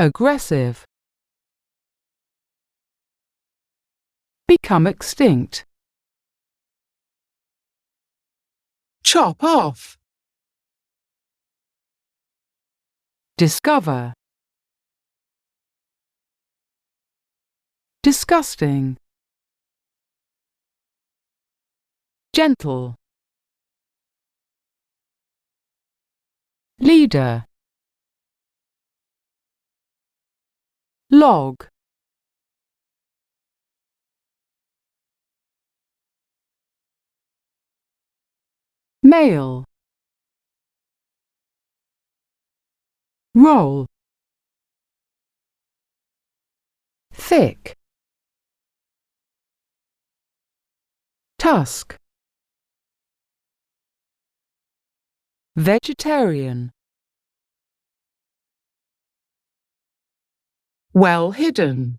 aggressive, become extinct, chop off, discover, disgusting, gentle, leader, log, male, roll, thick, tusk, vegetarian, well hidden,